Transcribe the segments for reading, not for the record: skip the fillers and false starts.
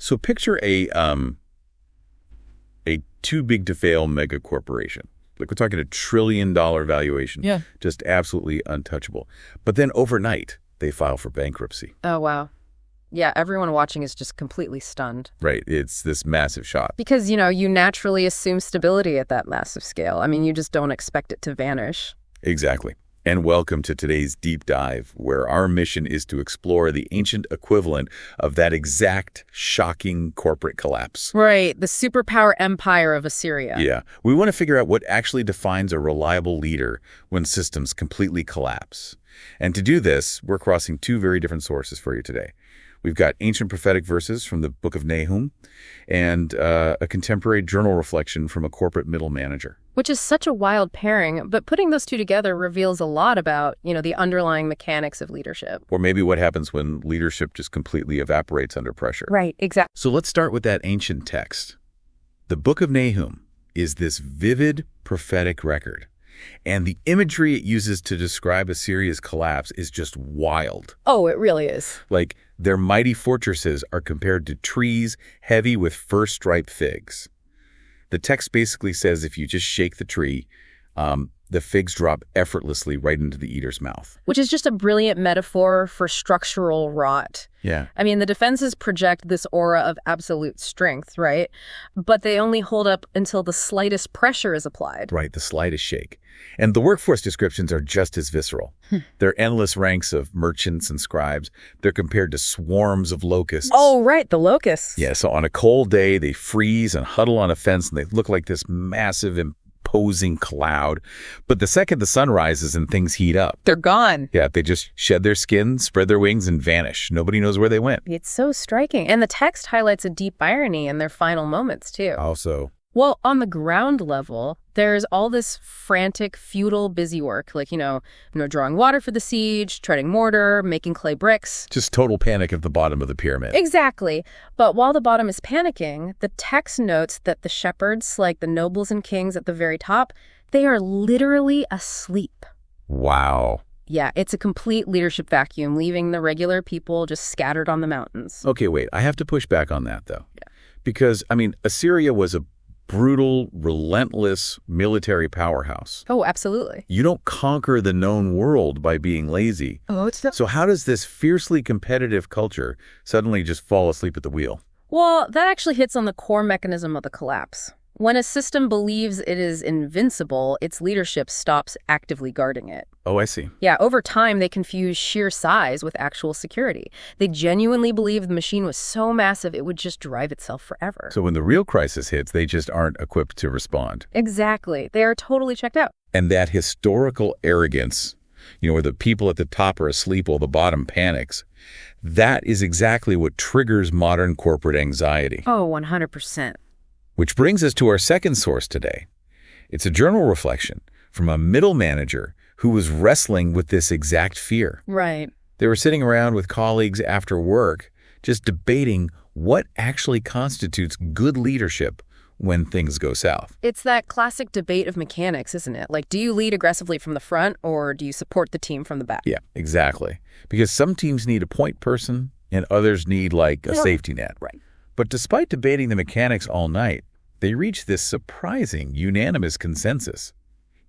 So picture a too big to fail mega corporation. Like we're talking $1 trillion valuation. Yeah. Just absolutely untouchable. But then overnight, they file for bankruptcy. Oh, wow. Yeah, everyone watching is just completely stunned. Right. It's this massive shock. Because, you naturally assume stability at that massive scale. I mean, you just don't expect it to vanish. Exactly. And welcome to today's deep dive, where our mission is to explore the ancient equivalent of that exact shocking corporate collapse. Right, the superpower empire of Assyria. Yeah. We want to figure out what actually defines a reliable leader when systems completely collapse. And to do this, we're crossing two very different sources for you today. We've got ancient prophetic verses from the book of Nahum and a contemporary journal reflection from a corporate middle manager. Which is such a wild pairing, but putting those two together reveals a lot about, the underlying mechanics of leadership. Or maybe what happens when leadership just completely evaporates under pressure. Right, exactly. So let's start with that ancient text. The book of Nahum is this vivid prophetic record. And the imagery it uses to describe Assyria's collapse is just wild. Oh, it really is. Like, their mighty fortresses are compared to trees heavy with first-ripe figs. The text basically says if you just shake the tree, the figs drop effortlessly right into the eater's mouth. Which is just a brilliant metaphor for structural rot. Yeah. I mean, the defenses project this aura of absolute strength, right? But they only hold up until the slightest pressure is applied. Right, the slightest shake. And the workforce descriptions are just as visceral. They're endless ranks of merchants and scribes. They're compared to swarms of locusts. Oh, right, the locusts. Yeah, so on a cold day, they freeze and huddle on a fence, and they look like this massive, imposing cloud. But the second the sun rises and things heat up, They're gone. yeah, they just shed their skin, spread their wings, and vanish. Nobody knows where they went. It's so striking. And the text highlights a deep irony in their final moments, too. Also, Well, on the ground level, there's all this frantic, futile busy work, like, drawing water for the siege, treading mortar, making clay bricks. just total panic at the bottom of the pyramid. Exactly. But while the bottom is panicking, the text notes that the shepherds, like the nobles and kings at the very top, they are literally asleep. Wow. Yeah, it's a complete leadership vacuum, leaving the regular people just scattered on the mountains. Okay, wait. I have to push back on that, though. Yeah. Because, Assyria was a brutal, relentless military powerhouse. Oh, absolutely. You don't conquer the known world by being lazy. Oh, it's So how does this fiercely competitive culture suddenly just fall asleep at the wheel? Well, that actually hits on the core mechanism of the collapse. When a system believes it is invincible, its leadership stops actively guarding it. Oh, I see. Yeah, over time, they confuse sheer size with actual security. They genuinely believe the machine was so massive it would just drive itself forever. So when the real crisis hits, they just aren't equipped to respond. Exactly. They are totally checked out. And that historical arrogance, where the people at the top are asleep while the bottom panics, that is exactly what triggers modern corporate anxiety. Oh, 100%. Which brings us to our second source today. It's a journal reflection from a middle manager who was wrestling with this exact fear. Right. They were sitting around with colleagues after work, just debating what actually constitutes good leadership when things go south. It's that classic debate of mechanics, isn't it? Like, do you lead aggressively from the front or do you support the team from the back? Yeah, exactly. Because some teams need a point person and others need like a safety net. Right. But despite debating the mechanics all night, they reached this surprising, unanimous consensus.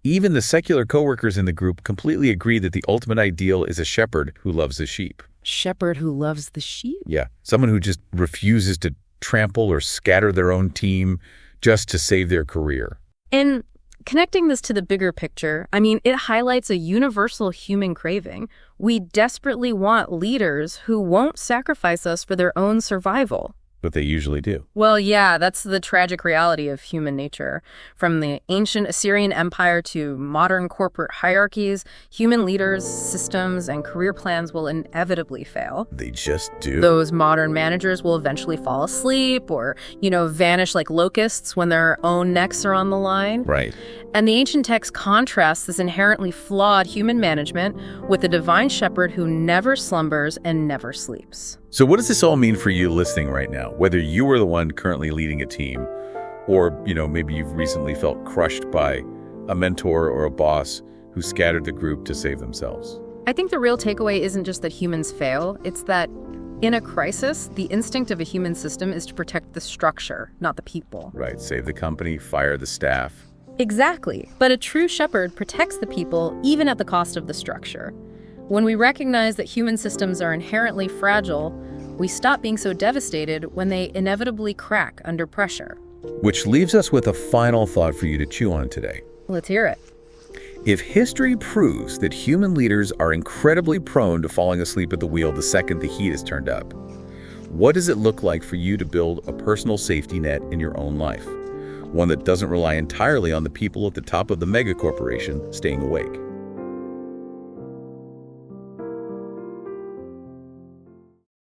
Even the secular coworkers in the group completely agree that the ultimate ideal is a shepherd who loves the sheep. Shepherd who loves the sheep? Yeah, someone who just refuses to trample or scatter their own team just to save their career. And connecting this to the bigger picture, it highlights a universal human craving. We desperately want leaders who won't sacrifice us for their own survival. But they usually do. Well, yeah, that's the tragic reality of human nature. From the ancient Assyrian Empire to modern corporate hierarchies, human leaders, systems, and career plans will inevitably fail. They just do. Those modern managers will eventually fall asleep or, vanish like locusts when their own necks are on the line. Right. And the ancient text contrasts this inherently flawed human management with a divine shepherd who never slumbers and never sleeps. So what does this all mean for you listening right now? Whether you are the one currently leading a team or, maybe you've recently felt crushed by a mentor or a boss who scattered the group to save themselves. I think the real takeaway isn't just that humans fail, it's that In a crisis, the instinct of a human system is to protect the structure, not the people. Right, save the company, fire the staff. Exactly. But a true shepherd protects the people even at the cost of the structure. When we recognize that human systems are inherently fragile, we stop being so devastated when they inevitably crack under pressure. Which leaves us with a final thought for you to chew on today. Let's hear it. If history proves that human leaders are incredibly prone to falling asleep at the wheel the second the heat is turned up, what does it look like for you to build a personal safety net in your own life? One that doesn't rely entirely on the people at the top of the mega corporation staying awake.